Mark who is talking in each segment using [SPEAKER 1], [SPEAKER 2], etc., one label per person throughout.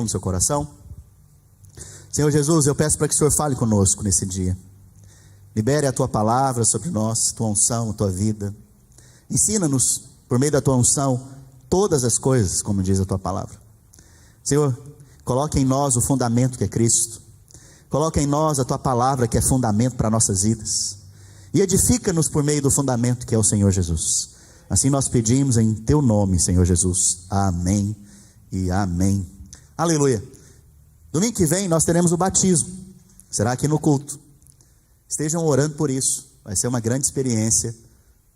[SPEAKER 1] mão no seu coração. Senhor Jesus, eu peço para que o Senhor fale conosco nesse dia. Libere a Tua palavra sobre nós, Tua unção, Tua vida. Ensina-nos, por meio da Tua unção, todas as coisas, como diz a Tua palavra. Senhor, coloque em nós o fundamento que é Cristo. Coloque em nós a Tua palavra que é fundamento para nossas vidas. E edifica-nos por meio do fundamento que é o Senhor Jesus. Assim nós pedimos em Teu nome, Senhor Jesus. Amém e amém. Aleluia. Domingo que vem nós teremos o batismo. Será aqui no culto. Estejam orando por isso. Vai ser uma grande experiência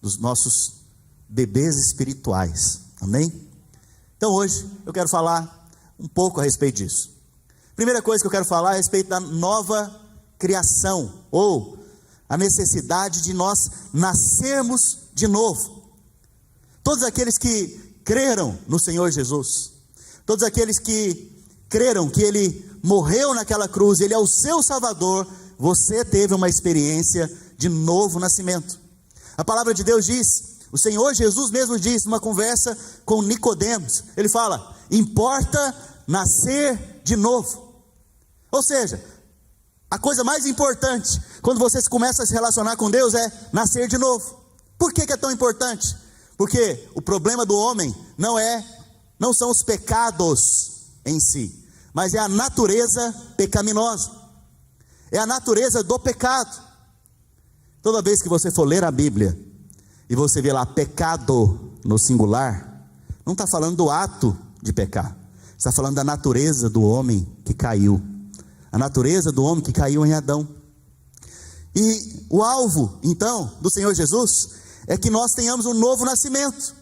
[SPEAKER 1] dos nossos bebês espirituais. Amém? Então hoje eu quero falar um pouco a respeito disso. Primeira coisa que eu quero falar é a respeito da nova criação, ou a necessidade de nós nascermos de novo. Todos aqueles que creram no Senhor Jesus, todos aqueles que creram que Ele morreu naquela cruz, Ele é o seu Salvador, você teve uma experiência de novo nascimento. A palavra de Deus diz, o Senhor Jesus mesmo disse, numa conversa com Nicodemos, Ele fala, importa nascer de novo. Ou seja, a coisa mais importante, quando você começa a se relacionar com Deus, é nascer de novo. Por que é tão importante? Porque o problema do homem não são os pecados em si, mas é a natureza pecaminosa, é a natureza do pecado. Toda vez que você for ler a Bíblia, e você vê lá pecado no singular, não está falando do ato de pecar, está falando da natureza do homem que caiu, a natureza do homem que caiu em Adão. E o alvo, então, do Senhor Jesus, é que nós tenhamos um novo nascimento.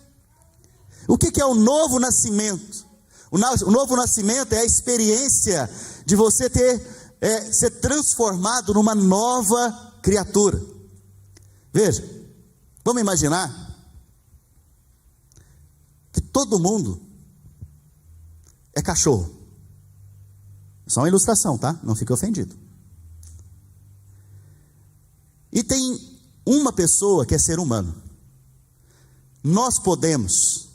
[SPEAKER 1] O que é o novo nascimento? O novo nascimento é a experiência de você ser transformado numa nova criatura. Veja, vamos imaginar que todo mundo é cachorro. Só uma ilustração, tá? Não fique ofendido. E tem uma pessoa que é ser humano. Nós podemos,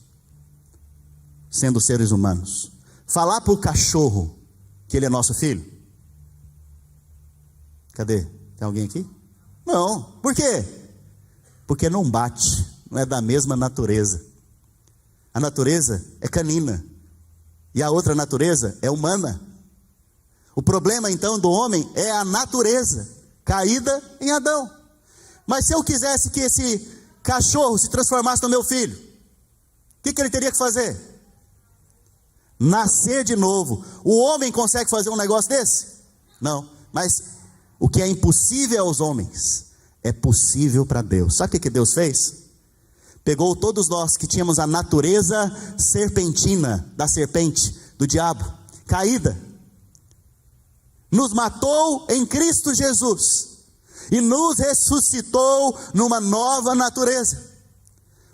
[SPEAKER 1] sendo seres humanos, falar para o cachorro que ele é nosso filho? Cadê? Tem alguém aqui? Não. Por quê? Porque não bate, não é da mesma natureza. A natureza é canina e a outra natureza é humana. O problema então do homem é a natureza caída em Adão. Mas se eu quisesse que esse cachorro se transformasse no meu filho, o que ele teria que fazer? Nascer de novo. O homem consegue fazer um negócio desse? Não. Mas o que é impossível aos homens é possível para Deus. Sabe o que Deus fez? Pegou todos nós que tínhamos a natureza serpentina da serpente, do diabo, caída, nos matou em Cristo Jesus e nos ressuscitou numa nova natureza.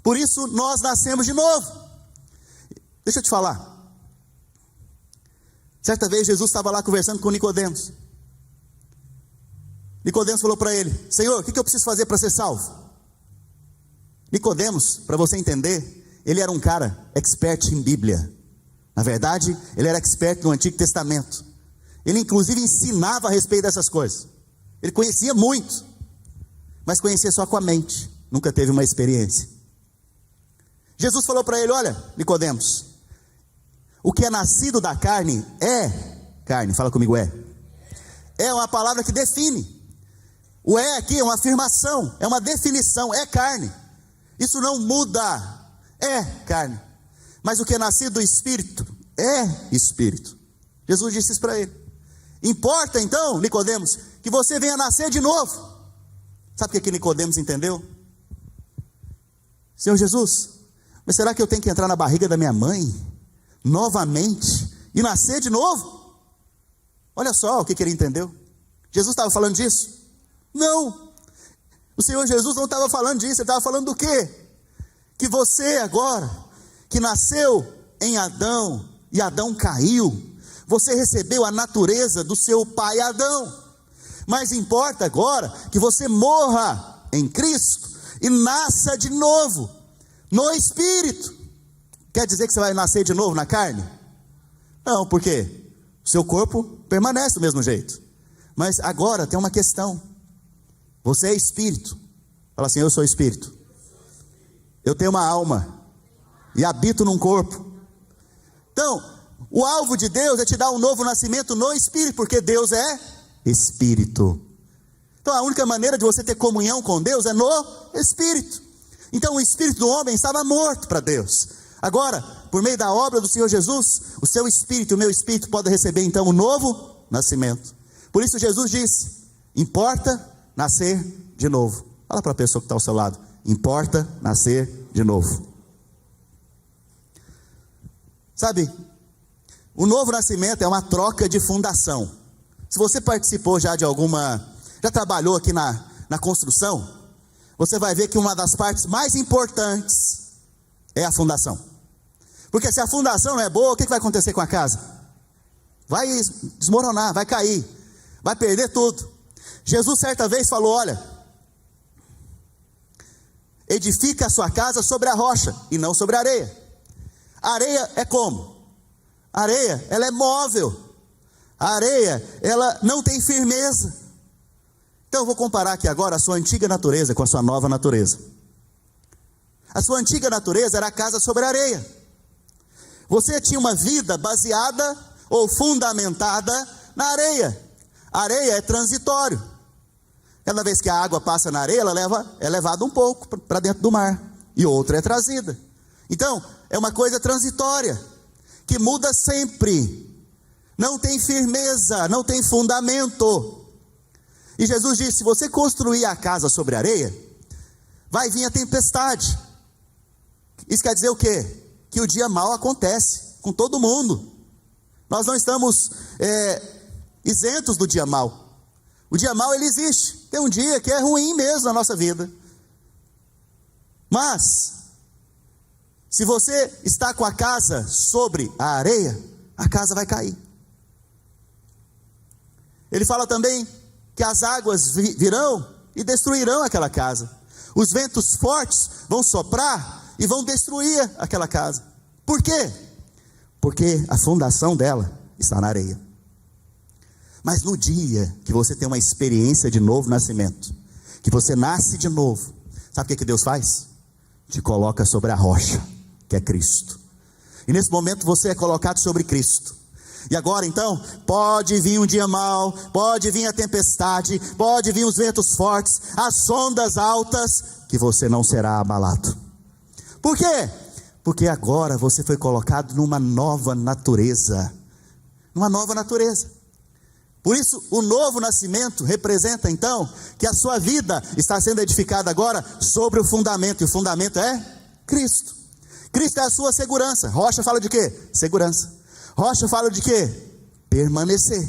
[SPEAKER 1] Por isso nós nascemos de novo. Deixa eu te falar. Certa vez Jesus estava lá conversando com Nicodemos. Nicodemos falou para ele: Senhor, o que eu preciso fazer para ser salvo? Nicodemos, para você entender, ele era um cara expert em Bíblia. Na verdade, ele era expert no Antigo Testamento. Ele inclusive ensinava a respeito dessas coisas. Ele conhecia muito, mas conhecia só com a mente, nunca teve uma experiência. Jesus falou para ele: olha, Nicodemos, o que é nascido da carne é carne. Fala comigo, é uma palavra que define. O é aqui é uma afirmação, é uma definição, é carne. Isso não muda, é carne. Mas o que é nascido do Espírito é Espírito. Jesus disse isso para ele. Importa então, Nicodemos, que você venha nascer de novo. Sabe o que Nicodemos entendeu? Senhor Jesus, mas será que eu tenho que entrar na barriga da minha mãe novamente e nascer de novo? Olha só o que ele entendeu. Jesus estava falando disso? Não. O Senhor Jesus não estava falando disso. Ele estava falando do quê? Que você agora, que nasceu em Adão, e Adão caiu, você recebeu a natureza do seu pai Adão. Mas importa agora que você morra em Cristo e nasça de novo no Espírito. Quer dizer que você vai nascer de novo na carne? Não, por quê? seu corpo permanece do mesmo jeito. Mas agora tem uma questão. Você é espírito. Fala assim: eu sou espírito. Eu tenho uma alma e habito num corpo. Então, o alvo de Deus é te dar um novo nascimento no espírito, porque Deus é espírito. Então a única maneira de você ter comunhão com Deus é no espírito. Então o espírito do homem estava morto para Deus. Agora, por meio da obra do Senhor Jesus, o seu espírito e o meu espírito podem receber então um novo nascimento. Por isso Jesus disse: importa nascer de novo. Fala para a pessoa que está ao seu lado: importa nascer de novo. Sabe, o novo nascimento é uma troca de fundação. Se você participou já de já trabalhou aqui na construção, você vai ver que uma das partes mais importantes é a fundação. Porque se a fundação não é boa, o que vai acontecer com a casa? Vai desmoronar, vai cair, vai perder tudo. Jesus certa vez falou: olha, edifica a sua casa sobre a rocha e não sobre a areia. A areia é como? A areia, ela é móvel. A areia, ela não tem firmeza. Então eu vou comparar aqui agora a sua antiga natureza com a sua nova natureza. A sua antiga natureza era a casa sobre a areia. Você tinha uma vida baseada ou fundamentada na areia. A areia é transitório. Cada vez que a água passa na areia, é levada um pouco para dentro do mar, e outra é trazida. Então, é uma coisa transitória, que muda sempre. Não tem firmeza, não tem fundamento. E Jesus disse: se você construir a casa sobre areia, vai vir a tempestade. Isso quer dizer o quê? Que o dia mau acontece com todo mundo. Nós não estamos isentos do dia mau. O dia mau, ele existe. Tem um dia que é ruim mesmo na nossa vida. Mas se você está com a casa sobre a areia, a casa vai cair. Ele fala também que as águas virão e destruirão aquela casa. Os ventos fortes vão soprar e vão destruir aquela casa. Por quê? Porque a fundação dela está na areia. Mas no dia que você tem uma experiência de novo nascimento, que você nasce de novo, sabe o que Deus faz? Te coloca sobre a rocha, que é Cristo. E nesse momento você é colocado sobre Cristo. E agora então, pode vir um dia mau, pode vir a tempestade, pode vir os ventos fortes, as ondas altas, que você não será abalado. Por quê? Porque agora você foi colocado numa nova natureza. Numa nova natureza. Por isso, o novo nascimento representa então que a sua vida está sendo edificada agora sobre o fundamento. E o fundamento é Cristo. Cristo é a sua segurança. Rocha fala de quê? Segurança. Rocha fala de quê? Permanecer.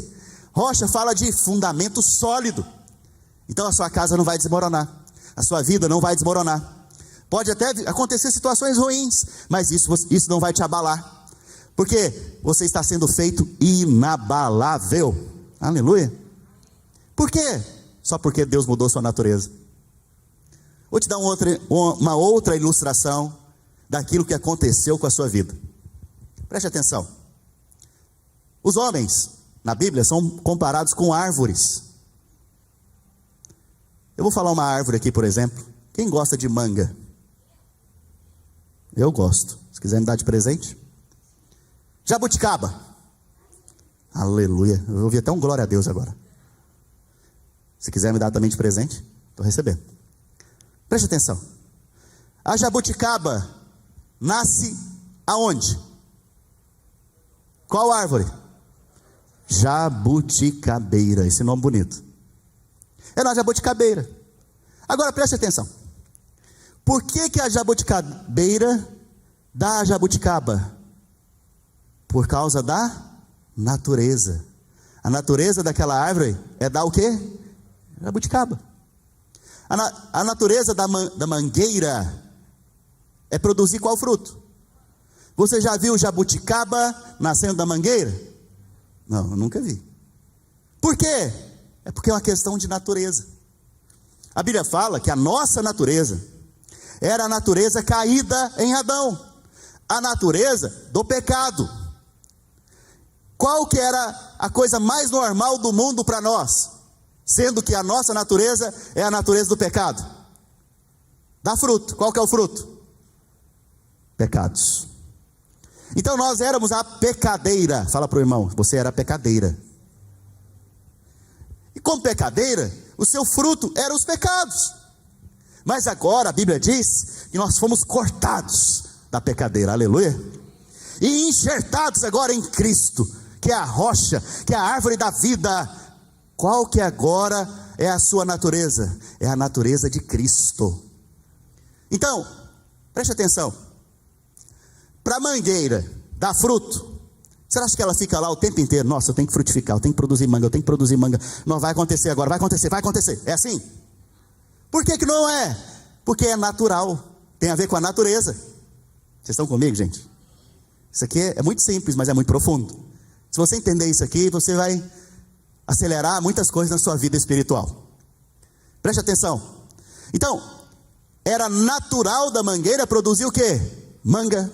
[SPEAKER 1] Rocha fala de fundamento sólido. Então a sua casa não vai desmoronar. A sua vida não vai desmoronar. Pode até acontecer situações ruins, mas isso não vai te abalar. Porque você está sendo feito inabalável. Aleluia. Por quê? Só porque Deus mudou sua natureza. Vou te dar uma outra ilustração daquilo que aconteceu com a sua vida. Preste atenção. Os homens, na Bíblia, são comparados com árvores. Eu vou falar uma árvore aqui, por exemplo. Quem gosta de manga? Eu gosto. Se quiser me dar de presente. Jabuticaba. Aleluia. Eu ouvi até um glória a Deus agora. Se quiser me dar também de presente, estou recebendo. Preste atenção. A jabuticaba nasce aonde? Qual árvore? Jabuticabeira. Esse nome bonito. É na jabuticabeira. Agora preste atenção. Por que a jabuticabeira dá a jabuticaba? Por causa da natureza. A natureza daquela árvore é dar o quê? Jabuticaba. A natureza da mangueira é produzir qual fruto? Você já viu jabuticaba nascendo da mangueira? Não, eu nunca vi. Por quê? É porque é uma questão de natureza. A Bíblia fala que a nossa natureza era a natureza caída em Adão, a natureza do pecado. qual que era a coisa mais normal do mundo para nós? Sendo que a nossa natureza é a natureza do pecado. Dá fruto. Qual que é o fruto? Pecados. Então nós éramos a pecadeira. Fala para o irmão, você era a pecadeira. E como pecadeira, o seu fruto eram os pecados. Mas agora a Bíblia diz que nós fomos cortados da pecadeira, aleluia. E enxertados agora em Cristo, que é a rocha, que é a árvore da vida. Qual que agora é a sua natureza? É a natureza de Cristo. Então, preste atenção. Para a mangueira dar fruto, você acha que ela fica lá o tempo inteiro? Nossa, eu tenho que frutificar, eu tenho que produzir manga, eu tenho que produzir manga. Não, vai acontecer agora, vai acontecer. É assim? Por que não é? Porque é natural, tem a ver com a natureza. Vocês estão comigo, gente? Isso aqui é muito simples, mas é muito profundo. Se você entender isso aqui, você vai acelerar muitas coisas na sua vida espiritual. Preste atenção. Então, era natural da mangueira produzir o quê? Manga.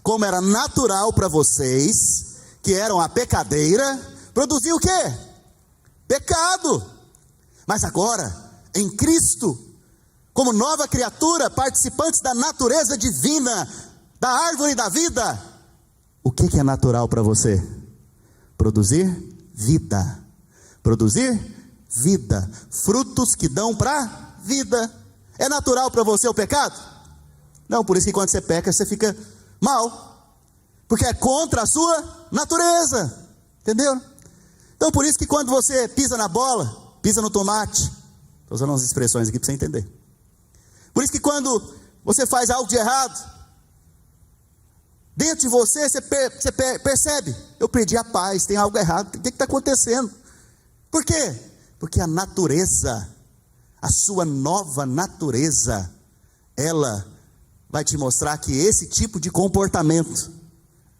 [SPEAKER 1] Como era natural para vocês, que eram a pecadeira, produzir o quê? Pecado. Mas agora, em Cristo, como nova criatura, participantes da natureza divina, da árvore da vida, o que é natural para você? Produzir vida. Produzir vida. Frutos que dão para vida. É natural para você o pecado? Não, por isso que quando você peca, você fica mal. Porque é contra a sua natureza. Entendeu? Então por isso que quando você pisa na bola, pisa no tomate. Estou usando umas expressões aqui para você entender. Por isso que quando você faz algo de errado, dentro de você, você percebe, eu perdi a paz, tem algo errado, o que está acontecendo? Por quê? Porque a natureza, a sua nova natureza, ela vai te mostrar que esse tipo de comportamento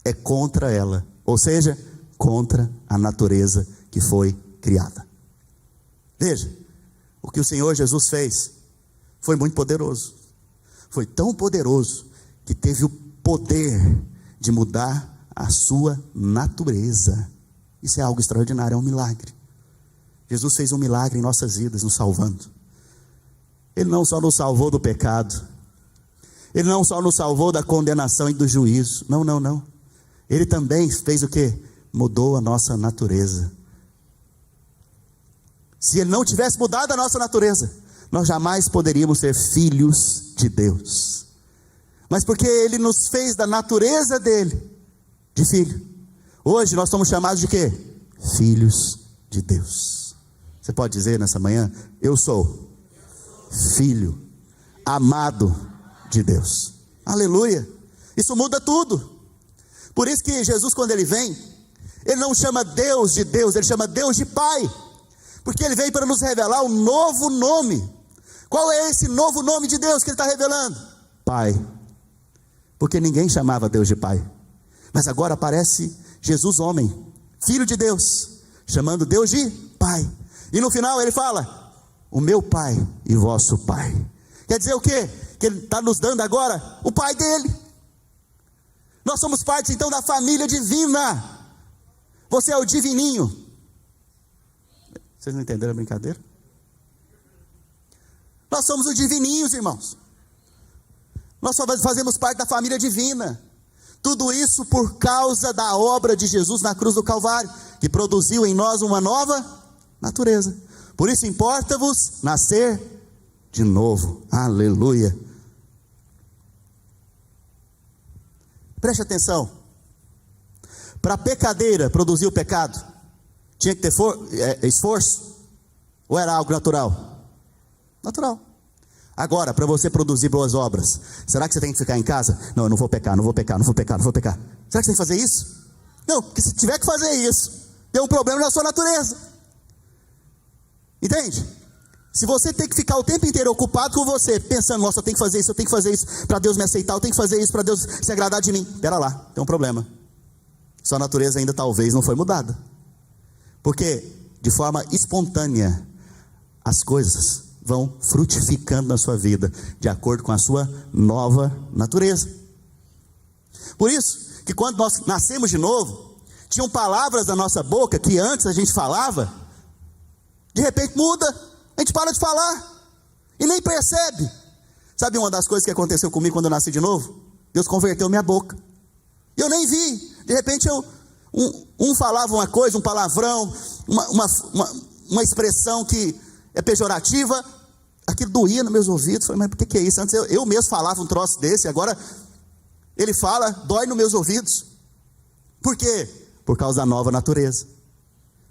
[SPEAKER 1] é contra ela, ou seja, contra a natureza que foi criada. Veja, o que o Senhor Jesus fez foi muito poderoso, foi tão poderoso que teve o poder de mudar a sua natureza. Isso é algo extraordinário, é um milagre. Jesus fez um milagre em nossas vidas, nos salvando. Ele não só nos salvou do pecado, Ele não só nos salvou da condenação e do juízo, não. Ele também fez o quê? Mudou a nossa natureza. Se Ele não tivesse mudado a nossa natureza, nós jamais poderíamos ser filhos de Deus. Mas porque Ele nos fez da natureza dEle, de filho, hoje nós somos chamados de quê? Filhos de Deus. Você pode dizer nessa manhã, eu sou filho, amado de Deus. Aleluia. Isso muda tudo. Por isso que Jesus, quando Ele vem, Ele não chama Deus de Deus, Ele chama Deus de Pai. Porque Ele veio para nos revelar um novo nome. Qual é esse novo nome de Deus que Ele está revelando? Pai. Porque ninguém chamava Deus de Pai. Mas agora aparece Jesus homem, Filho de Deus, chamando Deus de Pai. E no final Ele fala, o meu Pai e vosso Pai. Quer dizer o quê? Que Ele está nos dando agora o Pai dEle. Nós somos parte então da família divina. Você é o divininho. Vocês não entenderam a brincadeira? Nós somos os divininhos, irmãos. Nós só fazemos parte da família divina. Tudo isso por causa da obra de Jesus na cruz do Calvário, que produziu em nós uma nova natureza. Por isso importa-vos nascer de novo. Aleluia. Preste atenção. Para a pecadeira produzir o pecado, tinha que ter esforço? Ou era algo natural? Natural. Agora, para você produzir boas obras, será que você tem que ficar em casa? Não, eu não vou pecar. Será que você tem que fazer isso? Não, porque se tiver que fazer isso, tem um problema na sua natureza. Entende? Se você tem que ficar o tempo inteiro ocupado com você, pensando, nossa, eu tenho que fazer isso para Deus me aceitar, eu tenho que fazer isso para Deus se agradar de mim. Espera lá, tem um problema. Sua natureza ainda talvez não foi mudada. Porque de forma espontânea, as coisas vão frutificando na sua vida, de acordo com a sua nova natureza. Por isso, que quando nós nascemos de novo, Tinham palavras da nossa boca que antes a gente falava, de repente muda, a gente para de falar e nem percebe. Sabe uma das coisas que aconteceu comigo quando eu nasci de novo? Deus converteu minha boca. Eu nem vi. De repente um falava uma coisa, um palavrão, uma expressão que é pejorativa, aquilo doía nos meus ouvidos. Falei, mas por que é isso? Antes eu mesmo falava um troço desse, agora ele fala, dói nos meus ouvidos. Por quê? Por causa da nova natureza.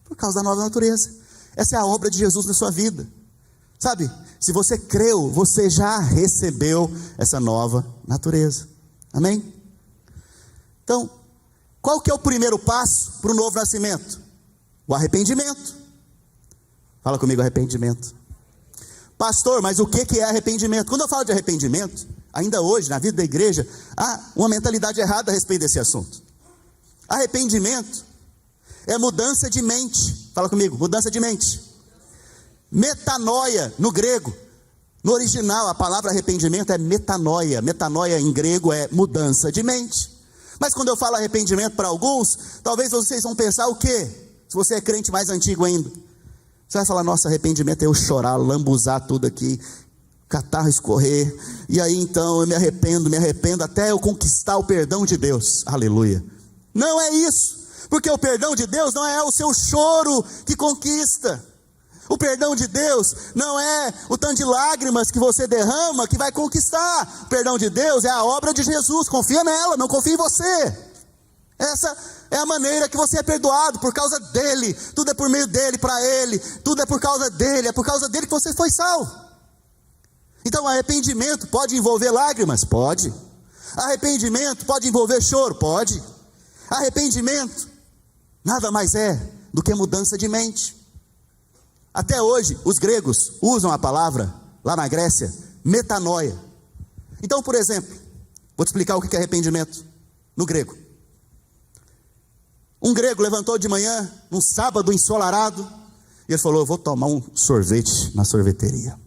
[SPEAKER 1] Por causa da nova natureza. Essa é a obra de Jesus na sua vida. Sabe, se você creu, você já recebeu essa nova natureza. Amém? Então, qual que é o primeiro passo para o novo nascimento? O arrependimento. Fala comigo, arrependimento. Pastor, mas o que é arrependimento? Quando eu falo de arrependimento, ainda hoje, na vida da igreja, há uma mentalidade errada a respeito desse assunto. Arrependimento é mudança de mente. Fala comigo, mudança de mente. Metanoia, no grego. No original, a palavra arrependimento é metanoia. Metanoia em grego é mudança de mente. Mas quando eu falo arrependimento para alguns, talvez vocês vão pensar o quê? Se você é crente mais antigo ainda. Você vai falar, nossa, arrependimento é eu chorar, lambuzar tudo aqui, catarro escorrer, e aí então eu me arrependo, até eu conquistar o perdão de Deus. Aleluia. Não é isso, porque o perdão de Deus não é o seu choro que conquista. O perdão de Deus não é o tanto de lágrimas que você derrama que vai conquistar. O perdão de Deus é a obra de Jesus. Confia nela, não confia em você. Essa é a maneira que você é perdoado, por causa dele. Tudo é por meio dele, para ele. Tudo é por causa dele, é por causa dele que você foi salvo. Então arrependimento pode envolver lágrimas? Pode. Arrependimento pode envolver choro? Pode. Arrependimento nada mais é do que mudança de mente. Até hoje, os gregos usam a palavra, lá na Grécia, metanoia. Então, por exemplo, vou te explicar o que é arrependimento no grego. Um grego levantou de manhã, num sábado ensolarado, e ele falou, eu vou tomar um sorvete na sorveteria.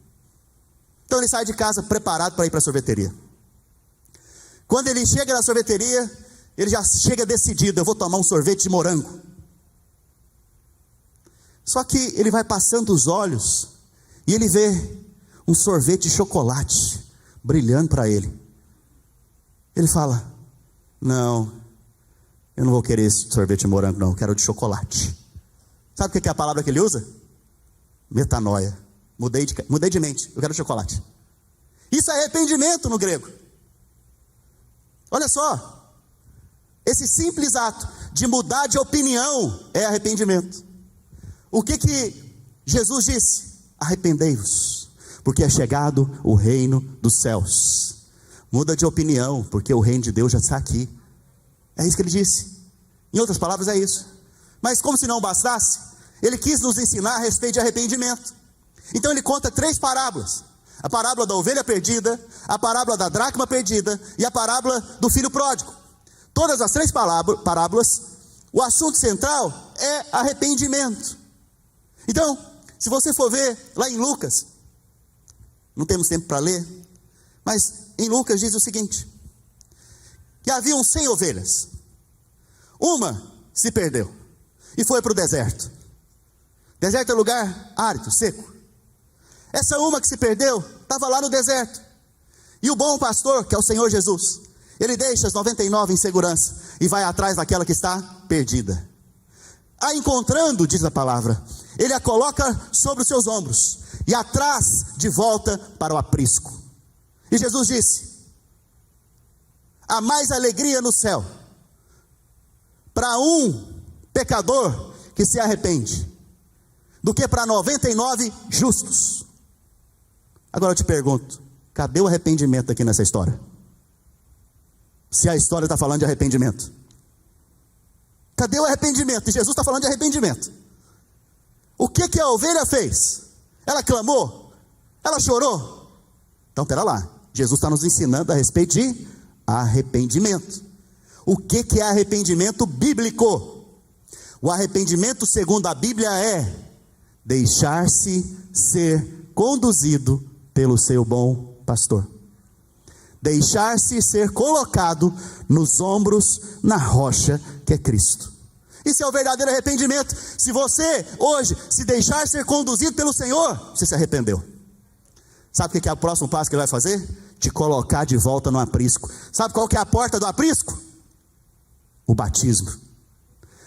[SPEAKER 1] Então ele sai de casa preparado para ir para a sorveteria. Quando ele chega na sorveteria, ele já chega decidido, eu vou tomar um sorvete de morango. Só que ele vai passando os olhos e ele vê um sorvete de chocolate brilhando para ele. Ele fala, não, eu não vou querer esse sorvete de morango não, eu quero de chocolate. Sabe o que é a palavra que ele usa? Metanoia. Mudei de mente, eu quero chocolate. Isso é arrependimento no grego. Olha só, esse simples ato de mudar de opinião é arrependimento. O que Jesus disse? Arrependei-vos, porque é chegado o reino dos céus. Muda de opinião, porque o reino de Deus já está aqui. É isso que ele disse. Em outras palavras é isso. Mas como se não bastasse, ele quis nos ensinar a respeito de arrependimento. Então ele conta 3 parábolas. A parábola da ovelha perdida, a parábola da dracma perdida e a parábola do filho pródigo. Todas as 3 parábolas, o assunto central é arrependimento. Então, se você for ver lá em Lucas, não temos tempo para ler, mas em Lucas diz o seguinte, que haviam 100 ovelhas, uma se perdeu e foi para o deserto. Deserto é lugar árido, seco. Essa uma que se perdeu, estava lá no deserto, e o bom pastor, que é o Senhor Jesus, ele deixa as 99 em segurança, e vai atrás daquela que está perdida. A encontrando, diz a palavra, ele a coloca sobre os seus ombros, e a traz de volta para o aprisco. E Jesus disse, há mais alegria no céu, para um pecador que se arrepende, do que para 99 justos. Agora eu te pergunto, cadê o arrependimento aqui nessa história? Se a história está falando de arrependimento, cadê o arrependimento? E Jesus está falando de arrependimento. O que a ovelha fez? Ela clamou? Ela chorou? Então pera lá, Jesus está nos ensinando a respeito de arrependimento. O que é arrependimento bíblico? O arrependimento segundo a Bíblia é deixar-se ser conduzido pelo seu bom pastor. Deixar-se ser colocado nos ombros, na rocha que é Cristo. Isso é o verdadeiro arrependimento. Se você hoje se deixar ser conduzido pelo Senhor, você se arrependeu. Sabe o que é o próximo passo que Ele vai fazer? Te colocar de volta no aprisco. Sabe qual que é a porta do aprisco? O batismo.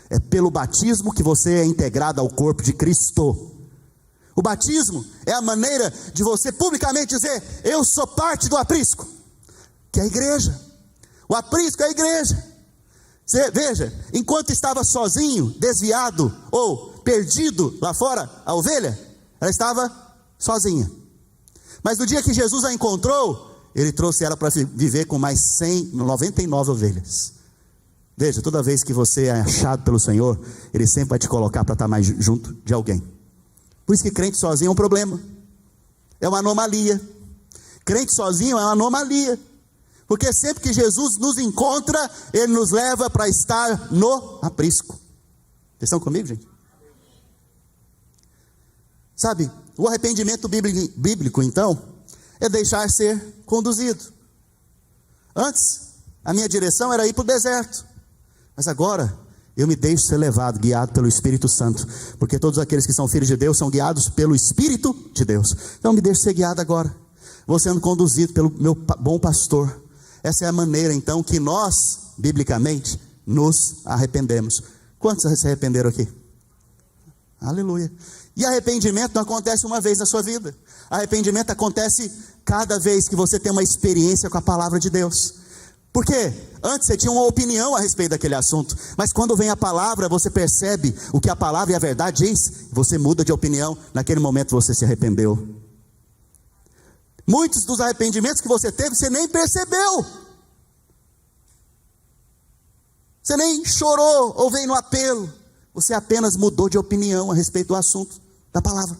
[SPEAKER 1] É pelo batismo que você é integrado ao corpo de Cristo. O batismo é a maneira de você publicamente dizer: eu sou parte do aprisco, que é a igreja. O aprisco é a igreja. Você veja, enquanto estava sozinho, desviado ou perdido lá fora, a ovelha, ela estava sozinha. Mas no dia que Jesus a encontrou, Ele trouxe ela para viver com mais 99 ovelhas. Veja, toda vez que você é achado pelo Senhor, Ele sempre vai te colocar para estar mais junto de alguém. Por isso que crente sozinho é um problema, é uma anomalia. Crente sozinho é uma anomalia, porque sempre que Jesus nos encontra, Ele nos leva para estar no aprisco. Vocês estão comigo, gente? Sabe, o arrependimento bíblico, então, é deixar ser conduzido. Antes, a minha direção era ir para o deserto, mas agora eu me deixo ser levado, guiado pelo Espírito Santo, porque todos aqueles que são filhos de Deus são guiados pelo Espírito de Deus. Então me deixo ser guiado agora, vou sendo conduzido pelo meu bom pastor. Essa é a maneira então que nós, biblicamente, nos arrependemos. Quantos se arrependeram aqui? Aleluia. E arrependimento não acontece uma vez na sua vida. Arrependimento acontece cada vez que você tem uma experiência com a palavra de Deus. Porque antes você tinha uma opinião a respeito daquele assunto, mas quando vem a palavra, você percebe o que a palavra e a verdade diz, você muda de opinião, naquele momento você se arrependeu. Muitos dos arrependimentos que você teve, você nem percebeu, você nem chorou ou veio no apelo, você apenas mudou de opinião a respeito do assunto da palavra.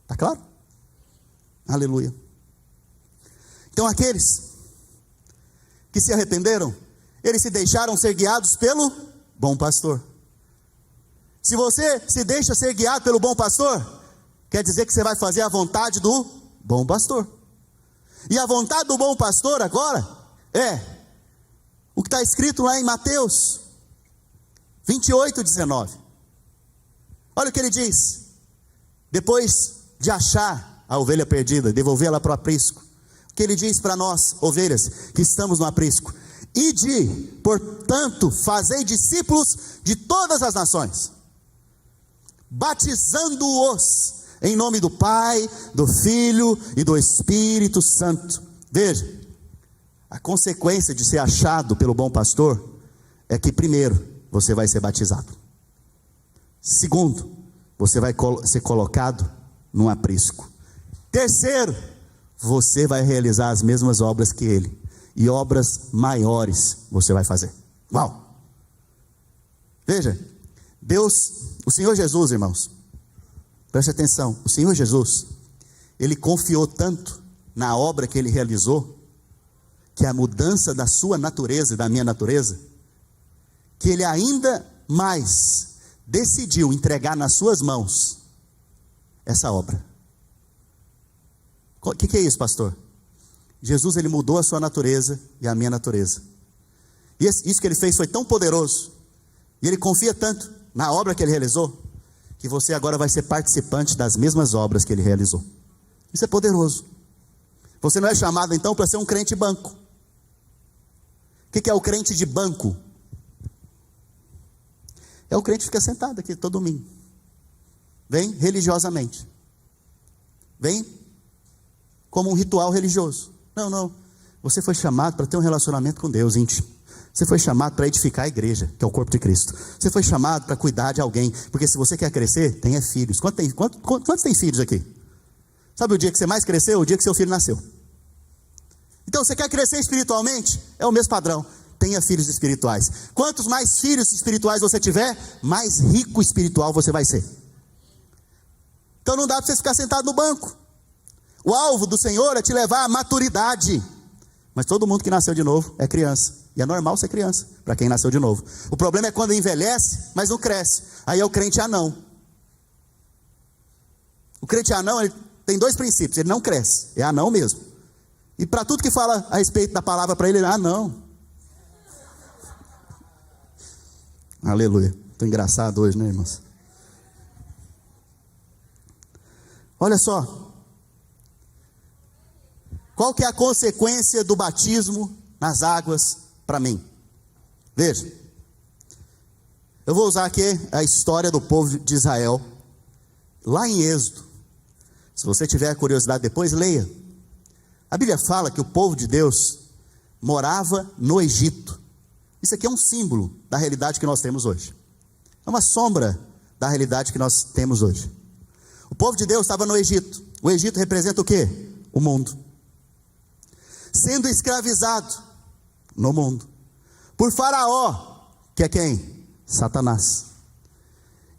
[SPEAKER 1] Está claro? Aleluia. Então aqueles que se arrependeram, eles se deixaram ser guiados pelo bom pastor. Se você se deixa ser guiado pelo bom pastor, quer dizer que você vai fazer a vontade do bom pastor. E a vontade do bom pastor agora é o que está escrito lá em Mateus 28:19. Olha o que ele diz. Depois de achar a ovelha perdida, devolvê-la para o aprisco, o que ele diz para nós, ovelhas, que estamos no aprisco: ide, portanto, fazei discípulos de todas as nações, batizando-os em nome do Pai, do Filho e do Espírito Santo. Veja, a consequência de ser achado pelo bom pastor é que, primeiro, você vai ser batizado. Segundo, você vai ser colocado num aprisco. Terceiro, você vai realizar as mesmas obras que ele, e obras maiores você vai fazer. Uau! Veja, Deus, o Senhor Jesus, irmãos, preste atenção, o Senhor Jesus, Ele confiou tanto na obra que Ele realizou, que a mudança da sua natureza e da minha natureza, que Ele ainda mais decidiu entregar nas suas mãos essa obra. O que é isso, pastor? Jesus, Ele mudou a sua natureza e a minha natureza. E isso que Ele fez foi tão poderoso, e Ele confia tanto na obra que Ele realizou, que você agora vai ser participante das mesmas obras que Ele realizou. Isso é poderoso. Você não é chamado então para ser um crente banco. O que é o crente de banco? É o crente que fica sentado aqui todo domingo. Vem religiosamente. Vem como um ritual religioso. Não. Você foi chamado para ter um relacionamento com Deus íntimo. Você foi chamado para edificar a igreja, que é o corpo de Cristo. Você foi chamado para cuidar de alguém. Porque se você quer crescer, tenha filhos. Quantos tem filhos aqui? Sabe o dia que você mais cresceu? O dia que seu filho nasceu. Então, você quer crescer espiritualmente? É o mesmo padrão. Tenha filhos espirituais. Quantos mais filhos espirituais você tiver, mais rico espiritual você vai ser. Então não dá para você ficar sentado no banco. O alvo do Senhor é te levar à maturidade. Mas todo mundo que nasceu de novo é criança. E é normal ser criança, para quem nasceu de novo. O problema é quando envelhece, mas não cresce. Aí é o crente anão. O crente anão, ele tem dois princípios. Ele não cresce, é anão mesmo. E para tudo que fala a respeito da palavra para ele é anão. Aleluia. Estou engraçado hoje, né, irmãos? Olha só. Qual que é a consequência do batismo nas águas para mim? Veja. Eu vou usar aqui a história do povo de Israel, lá em Êxodo. Se você tiver curiosidade depois, leia. A Bíblia fala que o povo de Deus morava no Egito. Isso aqui é um símbolo da realidade que nós temos hoje. É uma sombra da realidade que nós temos hoje. O povo de Deus estava no Egito. O Egito representa o quê? O mundo. Sendo escravizado no mundo por Faraó, que é quem? Satanás.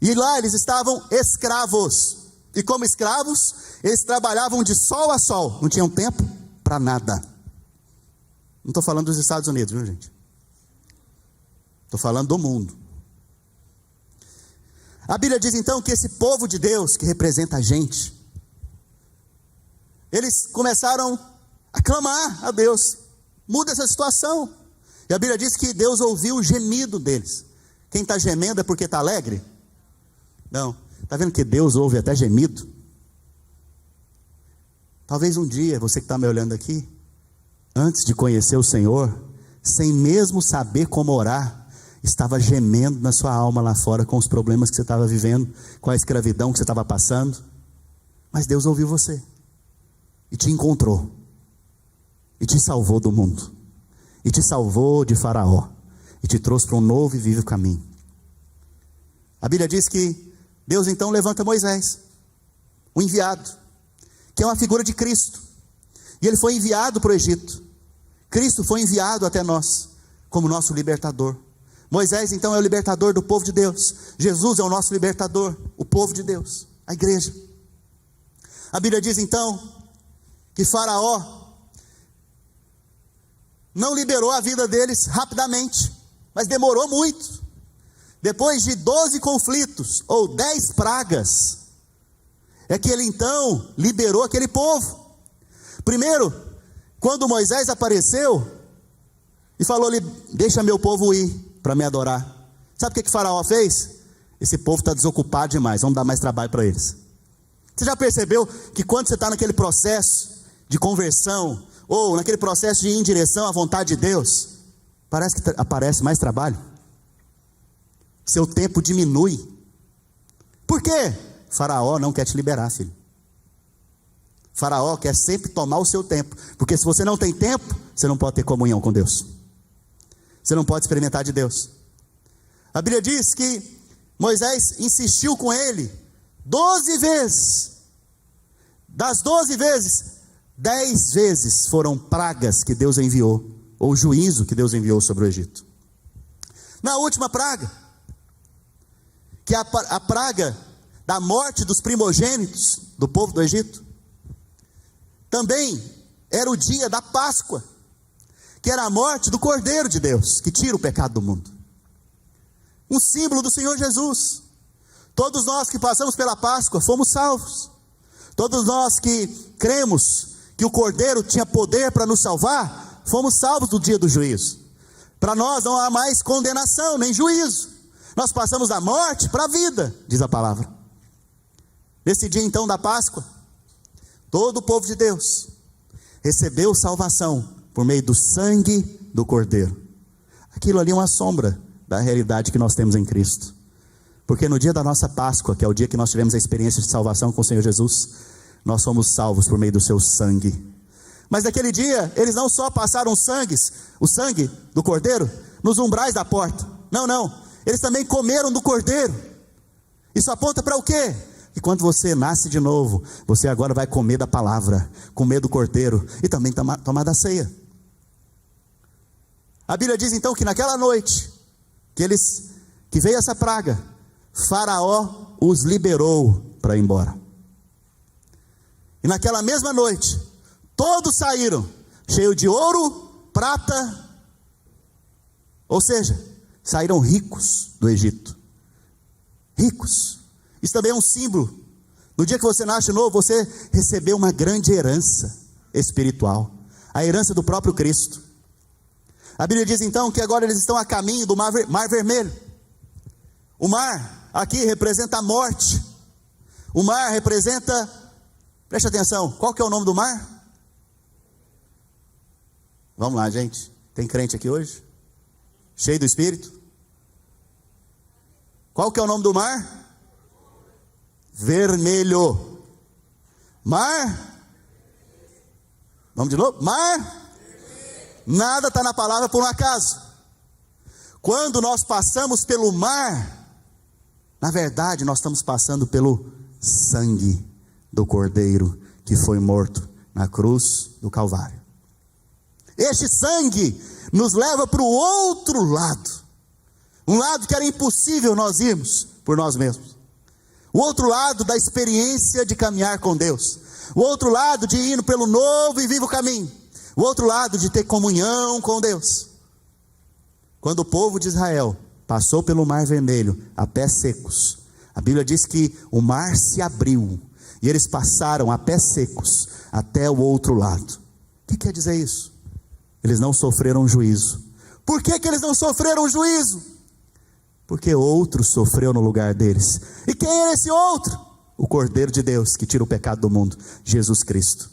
[SPEAKER 1] E lá eles estavam escravos. E como escravos, eles trabalhavam de sol a sol. Não tinham tempo para nada. Não estou falando dos Estados Unidos, viu, gente? Estou falando do mundo. A Bíblia diz então que esse povo de Deus, que representa a gente, eles começaram a clamar a Deus: muda essa situação. E a Bíblia diz que Deus ouviu o gemido deles. Quem está gemendo é porque está alegre? Não. Está vendo que Deus ouve até gemido? Talvez um dia, você que está me olhando aqui, antes de conhecer o Senhor, sem mesmo saber como orar, estava gemendo na sua alma lá fora, com os problemas que você estava vivendo, com a escravidão que você estava passando. Mas Deus ouviu você, e te encontrou, e te salvou do mundo, e te salvou de Faraó, e te trouxe para um novo e vivo caminho. A Bíblia diz que Deus então levanta Moisés, o enviado, que é uma figura de Cristo, e ele foi enviado para o Egito. Cristo foi enviado até nós, como nosso libertador. Moisés então é o libertador do povo de Deus. Jesus é o nosso libertador, o povo de Deus, a igreja. A Bíblia diz então que Faraó não liberou a vida deles rapidamente, mas demorou muito. Depois de 12 conflitos, ou 10 pragas, é que ele então liberou aquele povo. Primeiro, quando Moisés apareceu e falou-lhe: deixa meu povo ir para me adorar. Sabe o que Faraó fez? Esse povo está desocupado demais, vamos dar mais trabalho para eles. Você já percebeu que quando você está naquele processo de conversão, ou naquele processo de ir em direção à vontade de Deus, parece que aparece mais trabalho? Seu tempo diminui. Por quê? Faraó não quer te liberar, filho. Faraó quer sempre tomar o seu tempo, porque se você não tem tempo, você não pode ter comunhão com Deus, você não pode experimentar de Deus. A Bíblia diz que Moisés insistiu com ele 12 vezes. Das 12 vezes, 10 vezes foram pragas que Deus enviou, ou juízo que Deus enviou sobre o Egito. Na última praga, que é a praga da morte dos primogênitos do povo do Egito, também era o dia da Páscoa, que era a morte do Cordeiro de Deus, que tira o pecado do mundo. Um símbolo do Senhor Jesus. Todos nós que passamos pela Páscoa fomos salvos. Todos nós que cremos que o Cordeiro tinha poder para nos salvar, fomos salvos do dia do juízo. Para nós não há mais condenação, nem juízo. Nós passamos da morte para a vida, diz a palavra. Nesse dia então da Páscoa, todo o povo de Deus recebeu salvação por meio do sangue do Cordeiro. Aquilo ali é uma sombra da realidade que nós temos em Cristo. Porque no dia da nossa Páscoa, que é o dia que nós tivemos a experiência de salvação com o Senhor Jesus, nós fomos salvos por meio do seu sangue. Mas naquele dia, eles não só passaram o sangue do Cordeiro, nos umbrais da porta. Não. Eles também comeram do Cordeiro. Isso aponta para o quê? Que quando você nasce de novo, você agora vai comer da palavra, comer do Cordeiro e também tomar da ceia. A Bíblia diz então que naquela noite que veio essa praga, Faraó os liberou para ir embora. E naquela mesma noite, todos saíram cheios de ouro, prata, ou seja, saíram ricos do Egito. Ricos. Isso também é um símbolo. No dia que você nasce de novo, você recebeu uma grande herança espiritual, a herança do próprio Cristo. A Bíblia diz então que agora eles estão a caminho do Mar Vermelho. O mar aqui representa a morte. O mar representa, preste atenção, qual que é o nome do mar? Vamos lá, gente. Tem crente aqui hoje? Cheio do Espírito? Qual que é o nome do mar? Vermelho. Mar? Vamos de novo? Mar? Nada está na palavra por um acaso. Quando nós passamos pelo mar, na verdade nós estamos passando pelo sangue do Cordeiro que foi morto na cruz do Calvário. Este sangue nos leva para o outro lado, um lado que era impossível nós irmos por nós mesmos, o outro lado da experiência de caminhar com Deus, o outro lado de ir pelo novo e vivo caminho, o outro lado de ter comunhão com Deus. Quando o povo de Israel passou pelo Mar Vermelho a pés secos, a Bíblia diz que o mar se abriu e eles passaram a pés secos até o outro lado. O que quer dizer isso? Eles não sofreram juízo. Por que eles não sofreram juízo? Porque outro sofreu no lugar deles. E quem é esse outro? O Cordeiro de Deus que tira o pecado do mundo, Jesus Cristo.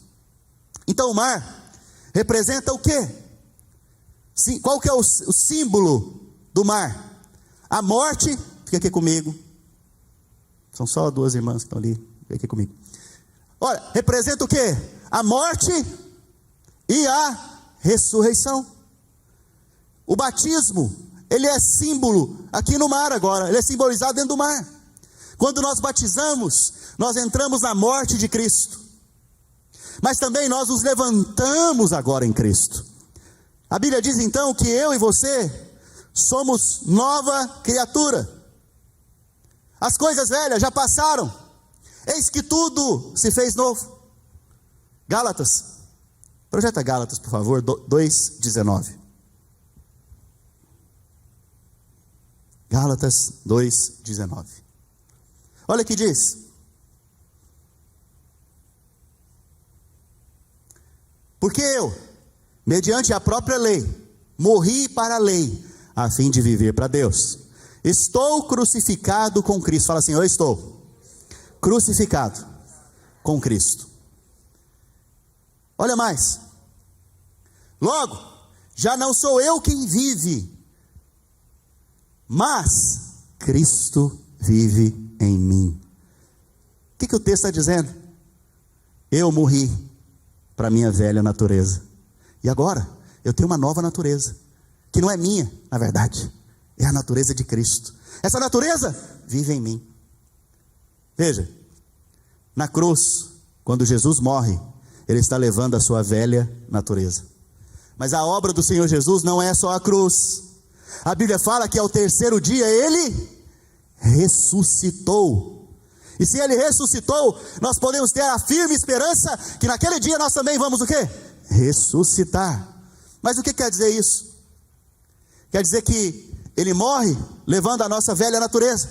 [SPEAKER 1] Então o mar representa o quê? Qual que é o símbolo do mar? A morte. Fica aqui comigo. São só duas irmãs que estão ali. Fica aqui comigo. Olha, representa o quê? A morte e a ressurreição. O batismo, ele é símbolo aqui no mar agora, ele é simbolizado dentro do mar. Quando nós batizamos, nós entramos na morte de Cristo, mas também nós nos levantamos agora em Cristo. A Bíblia diz então que eu e você somos nova criatura. As coisas velhas já passaram, eis que tudo se fez novo. Gálatas, projeta Gálatas, por favor, 2:19. Gálatas 2:19. Olha o que diz. Porque eu, mediante a própria lei, morri para a lei, a fim de viver para Deus. Estou crucificado com Cristo. Fala assim: eu estou crucificado com Cristo. Olha mais. Logo, já não sou eu quem vive, mas Cristo vive em mim. O que o texto está dizendo? Eu morri para a minha velha natureza. E agora, eu tenho uma nova natureza, que não é minha, na verdade, é a natureza de Cristo. Essa natureza vive em mim. Veja, na cruz, quando Jesus morre, Ele está levando a sua velha natureza. Mas a obra do Senhor Jesus não é só a cruz. A Bíblia fala que ao terceiro dia Ele ressuscitou. E se Ele ressuscitou, nós podemos ter a firme esperança que naquele dia nós também vamos o quê? Ressuscitar. Mas o que quer dizer isso? Quer dizer que Ele morre levando a nossa velha natureza,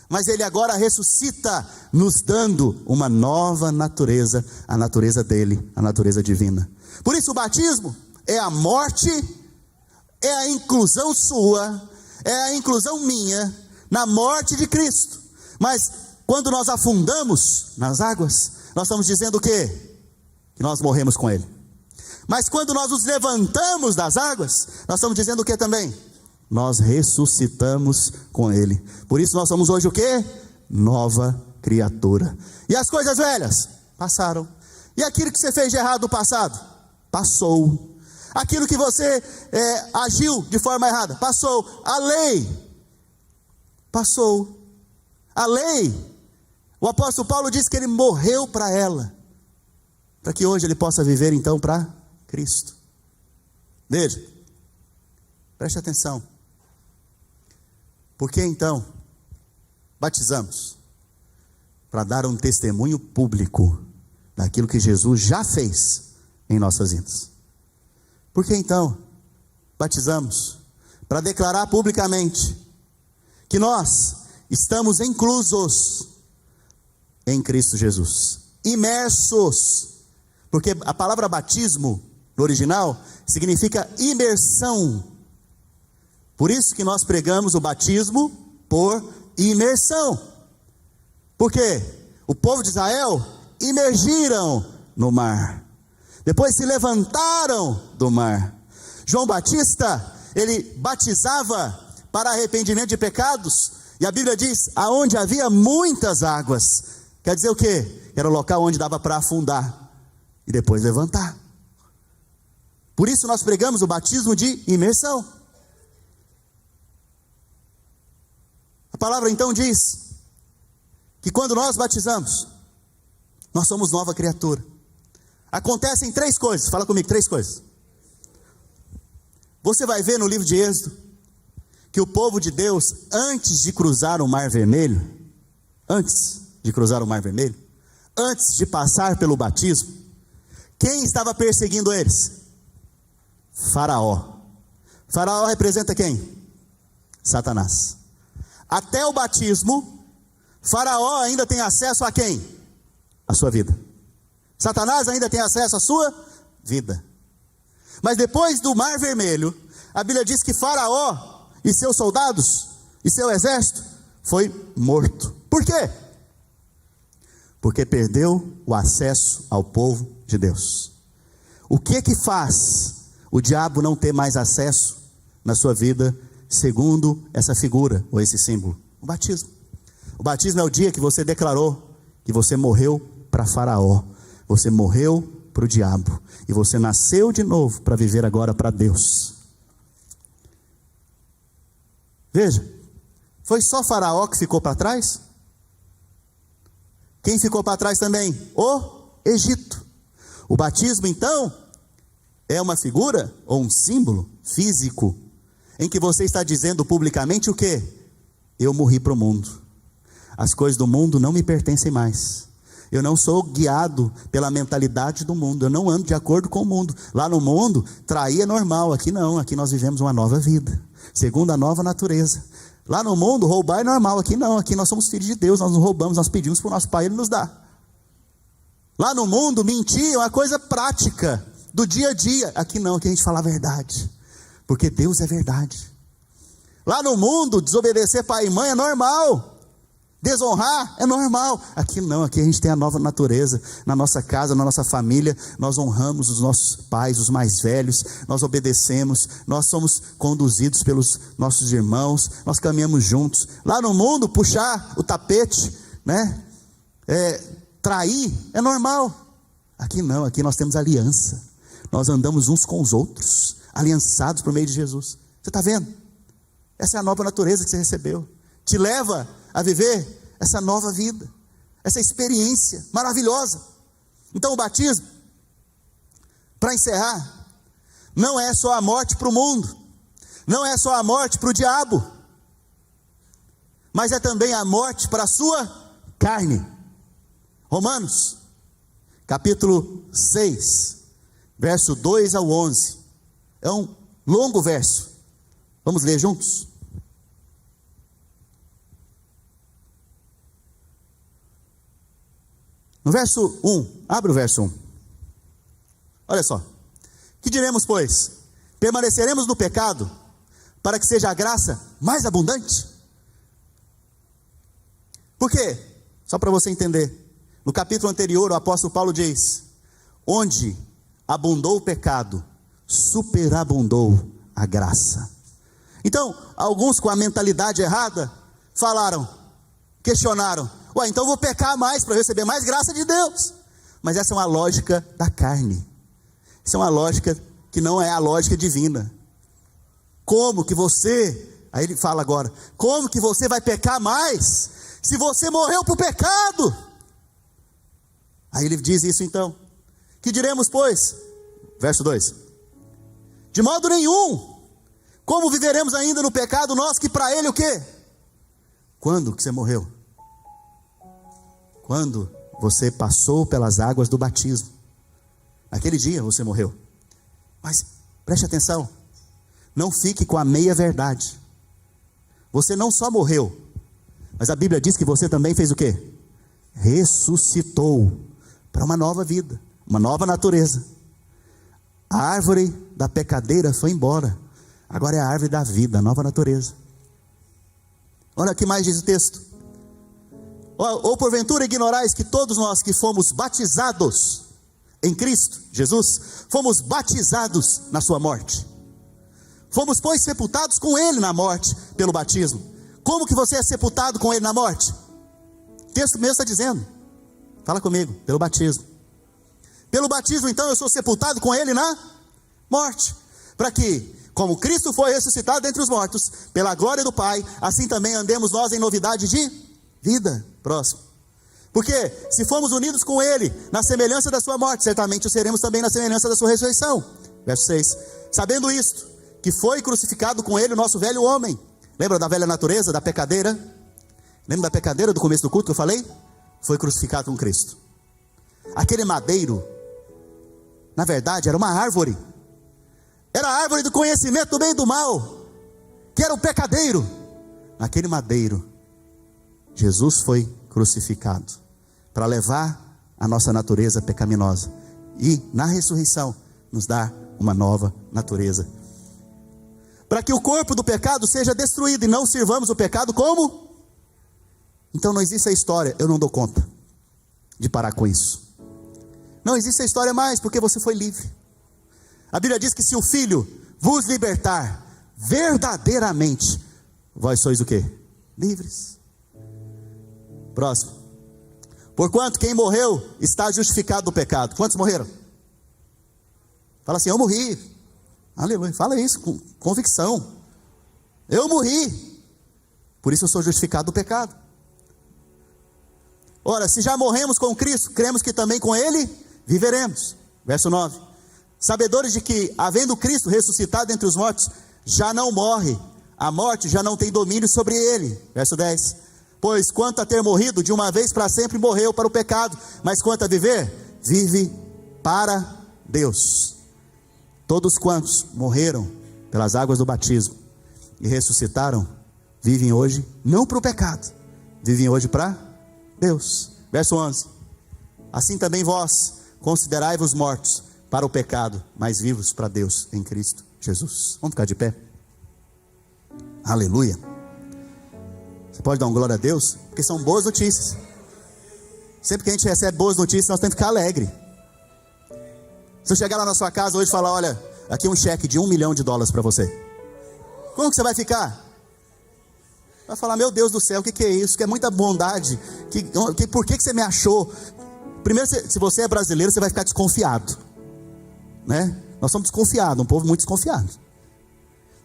[SPEAKER 1] mas Ele agora ressuscita, nos dando uma nova natureza, a natureza dEle, a natureza divina. Por isso o batismo é a morte, é a inclusão sua, é a inclusão minha, na morte de Cristo. Mas quando nós afundamos nas águas, nós estamos dizendo o quê? Que nós morremos com Ele. Mas quando nós nos levantamos das águas, nós estamos dizendo o quê também? Nós ressuscitamos com Ele. Por isso nós somos hoje o quê? Nova criatura. E as coisas velhas passaram. E aquilo que você fez de errado no passado, passou. Aquilo que você agiu de forma errada, passou. A lei passou. A lei, o apóstolo Paulo diz que ele morreu para ela, para que hoje ele possa viver então para Cristo. Veja, preste atenção. Por que então batizamos? Para dar um testemunho público daquilo que Jesus já fez em nossas vidas. Por que então batizamos? Para declarar publicamente que nós estamos inclusos em Cristo Jesus, imersos, porque a palavra batismo no original significa imersão. Por isso que nós pregamos o batismo por imersão. Por quê? O povo de Israel imergiram no mar, depois se levantaram do mar. João Batista, ele batizava para arrependimento de pecados, e a Bíblia diz, aonde havia muitas águas. Quer dizer o quê? Era o local onde dava para afundar e depois levantar. Por isso nós pregamos o batismo de imersão. A palavra então diz que quando nós batizamos, nós somos nova criatura. Acontecem 3 coisas, fala comigo, 3 coisas. Você vai ver no livro de Êxodo, que o povo de Deus, antes de cruzar o Mar Vermelho, antes de passar pelo batismo, quem estava perseguindo eles? Faraó. Faraó representa quem? Satanás. Até o batismo, Faraó ainda tem acesso a quem? A sua vida. Satanás ainda tem acesso à sua vida. Mas depois do Mar Vermelho, a Bíblia diz que Faraó e seus soldados e seu exército foi morto. Por quê? Porque perdeu o acesso ao povo de Deus. O que faz o diabo não ter mais acesso na sua vida, segundo essa figura ou esse símbolo? O batismo. O batismo é o dia que você declarou que você morreu para Faraó, você morreu para o diabo, e você nasceu de novo para viver agora para Deus. Veja, foi só Faraó que ficou para trás? Quem ficou para trás também? O Egito. O batismo então é uma figura ou um símbolo físico em que você está dizendo publicamente o quê? Eu morri para o mundo. As coisas do mundo não me pertencem mais. Eu não sou guiado pela mentalidade do mundo. Eu não ando de acordo com o mundo. Lá no mundo, trair é normal. Aqui não, aqui nós vivemos uma nova vida, segundo a nova natureza. Lá no mundo, roubar é normal. Aqui não, aqui nós somos filhos de Deus. Nós não roubamos, nós pedimos para o nosso Pai, Ele nos dá. Lá no mundo, mentir é uma coisa prática, do dia a dia. Aqui não, aqui a gente fala a verdade, porque Deus é verdade. Lá no mundo, desobedecer pai e mãe é normal. Desonrar é normal. Aqui não, aqui a gente tem a nova natureza. Na nossa casa, na nossa família, nós honramos os nossos pais, os mais velhos, nós obedecemos, nós somos conduzidos pelos nossos irmãos, nós caminhamos juntos. Lá no mundo, puxar o tapete, né? Trair é normal. Aqui não, aqui nós temos aliança. Nós andamos uns com os outros, aliançados por meio de Jesus. Você está vendo? Essa é a nova natureza que você recebeu. Te leva a viver essa nova vida, essa experiência maravilhosa. Então o batismo, para encerrar, não é só a morte para o mundo, não é só a morte para o diabo, mas é também a morte para a sua carne. Romanos, capítulo 6, verso 2 ao 11, é um longo verso, vamos ler juntos? No verso 1, abre o verso 1. Olha só. Que diremos, pois? Permaneceremos no pecado, para que seja a graça mais abundante? Por quê? Só para você entender. No capítulo anterior, o apóstolo Paulo diz: onde abundou o pecado, superabundou a graça. Então, alguns com a mentalidade errada, questionaram: ué, então eu vou pecar mais para receber mais graça de Deus. Mas essa é uma lógica da carne. Essa é uma lógica que não é a lógica divina. Como que você, aí ele fala agora, como que você vai pecar mais se você morreu para o pecado? Aí ele diz isso então. Que diremos, pois? Verso 2. De modo nenhum. Como viveremos ainda no pecado nós que para ele o quê? Quando que você morreu? Quando você passou pelas águas do batismo. Naquele dia você morreu. Mas preste atenção, não fique com a meia verdade. Você não só morreu, mas a Bíblia diz que você também fez o quê? Ressuscitou para uma nova vida, uma nova natureza. A árvore da pecadeira foi embora. Agora é a árvore da vida, a nova natureza. Olha o que mais diz o texto. Ou porventura ignorais que todos nós que fomos batizados em Cristo Jesus, fomos batizados na sua morte. Fomos, pois, sepultados com Ele na morte, pelo batismo. Como que você é sepultado com Ele na morte? O texto mesmo está dizendo. Fala comigo, pelo batismo. Pelo batismo, então, eu sou sepultado com Ele na morte. Para que, como Cristo foi ressuscitado dentre os mortos, pela glória do Pai, assim também andemos nós em novidade de vida. Próximo. Porque se fomos unidos com Ele na semelhança da sua morte, certamente o seremos também na semelhança da sua ressurreição. Verso 6. Sabendo isto, que foi crucificado com Ele o nosso velho homem. Lembra da velha natureza, da pecadeira? Lembra da pecadeira do começo do culto que eu falei? Foi crucificado com Cristo. Aquele madeiro, na verdade, era uma árvore. Era a árvore do conhecimento do bem e do mal, que era o pecadeiro. Naquele madeiro, Jesus foi crucificado para levar a nossa natureza pecaminosa e na ressurreição nos dar uma nova natureza, para que o corpo do pecado seja destruído e não sirvamos o pecado como? Então não existe a história, eu não dou conta de parar com isso. Não existe a história mais, porque você foi livre. A Bíblia diz que se o Filho vos libertar, verdadeiramente, vós sois o quê? Livres. Próximo. Porquanto quem morreu está justificado do pecado. Quantos morreram? Fala assim, eu morri. Aleluia, fala isso com convicção. Eu morri, por isso eu sou justificado do pecado. Ora, se já morremos com Cristo, cremos que também com Ele viveremos. Verso 9. Sabedores de que, havendo Cristo ressuscitado entre os mortos, já não morre, a morte já não tem domínio sobre Ele. Verso 10. Pois quanto a ter morrido, de uma vez para sempre morreu para o pecado, mas quanto a viver, vive para Deus. Todos quantos morreram pelas águas do batismo e ressuscitaram, vivem hoje, não para o pecado, vivem hoje para Deus. Verso 11. Assim também vós, considerai-vos mortos para o pecado, mas vivos para Deus em Cristo Jesus. Vamos ficar de pé? Aleluia. Você pode dar um glória a Deus? Porque são boas notícias. Sempre que a gente recebe boas notícias, nós temos que ficar alegre. Se eu chegar lá na sua casa hoje e falar, olha, aqui um cheque de $1 milhão para você, como que você vai ficar? Vai falar, meu Deus do céu, o que é isso? Que é muita bondade. Por que você me achou? Primeiro, se você é brasileiro, você vai ficar desconfiado, né? Nós somos desconfiados, um povo muito desconfiado.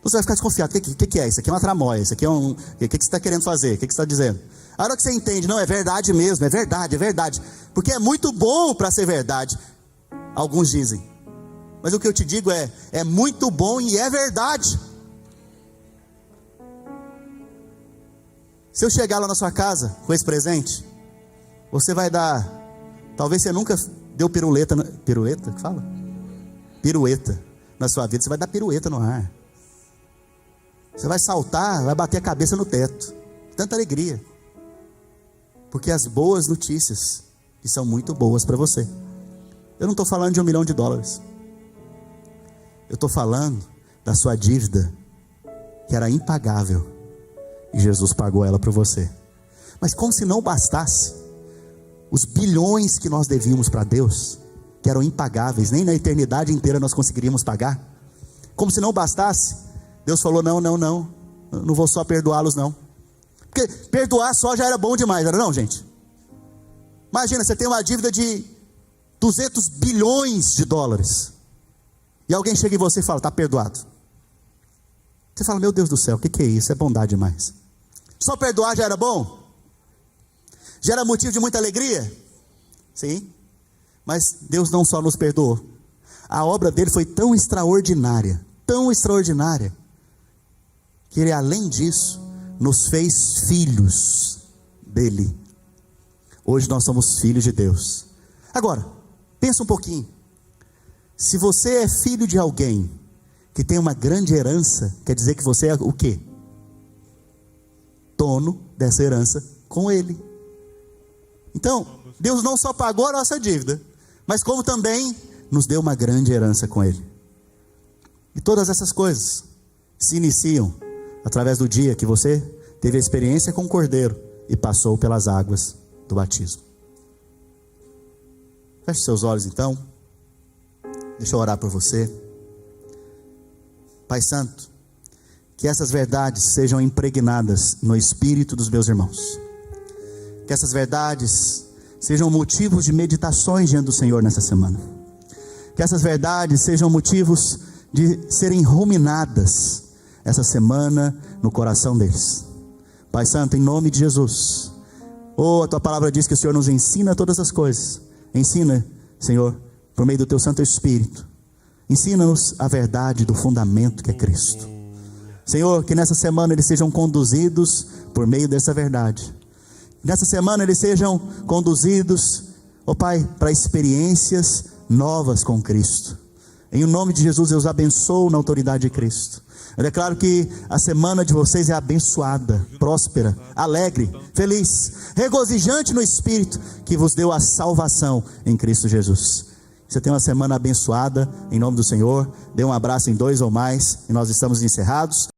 [SPEAKER 1] Então você vai ficar desconfiado. O que é isso? Aqui é uma tramóia. Isso aqui é um... O que você está querendo fazer? O que você está dizendo? A hora que você entende, não, é verdade mesmo, é verdade, é verdade. Porque é muito bom para ser verdade. Alguns dizem. Mas o que eu te digo é muito bom e é verdade. Se eu chegar lá na sua casa com esse presente, você vai dar... Talvez você nunca deu piruleta... Piruleta? Que fala? Pirueta na sua vida. Você vai dar pirueta no ar. Você vai saltar, vai bater a cabeça no teto. Tanta alegria. Porque as boas notícias, que são muito boas para você. Eu não estou falando de $1 milhão. Eu estou falando da sua dívida, que era impagável. E Jesus pagou ela para você. Mas como se não bastasse, os bilhões que nós devíamos para Deus, que eram impagáveis, nem na eternidade inteira nós conseguiríamos pagar. Como se não bastasse, Deus falou, não vou só perdoá-los não. Porque perdoar só já era bom demais, era não, gente? Imagina, você tem uma dívida de $200 bilhões. E alguém chega em você e fala, está perdoado. Você fala, meu Deus do céu, o que é isso? É bondade demais. Só perdoar já era bom? Já era motivo de muita alegria? Sim. Mas Deus não só nos perdoou. A obra dele foi tão extraordinária, que ele, além disso, nos fez filhos dele. Hoje nós somos filhos de Deus. Agora, pensa um pouquinho. Se você é filho de alguém que tem uma grande herança, quer dizer que você é o quê? Dono dessa herança com ele. Então, Deus não só pagou a nossa dívida, mas como também nos deu uma grande herança com ele. E todas essas coisas se iniciam através do dia que você teve a experiência com o Cordeiro e passou pelas águas do batismo. Feche seus olhos então. Deixa eu orar por você. Pai Santo, que essas verdades sejam impregnadas no espírito dos meus irmãos. Que essas verdades sejam motivos de meditações diante do Senhor nessa semana. Que essas verdades sejam motivos de serem ruminadas essa semana no coração deles. Pai Santo, em nome de Jesus. A tua palavra diz que o Senhor nos ensina todas as coisas. Ensina, Senhor, por meio do teu Santo Espírito. Ensina-nos a verdade do fundamento que é Cristo. Senhor, que nessa semana eles sejam conduzidos por meio dessa verdade. Nessa semana eles sejam conduzidos, ó Pai, para experiências novas com Cristo. Em nome de Jesus eu os abençoo na autoridade de Cristo. Eu declaro que a semana de vocês é abençoada, próspera, alegre, feliz, regozijante no Espírito, que vos deu a salvação em Cristo Jesus. Você tem uma semana abençoada, em nome do Senhor. Dê um abraço em 2 ou mais, e nós estamos encerrados.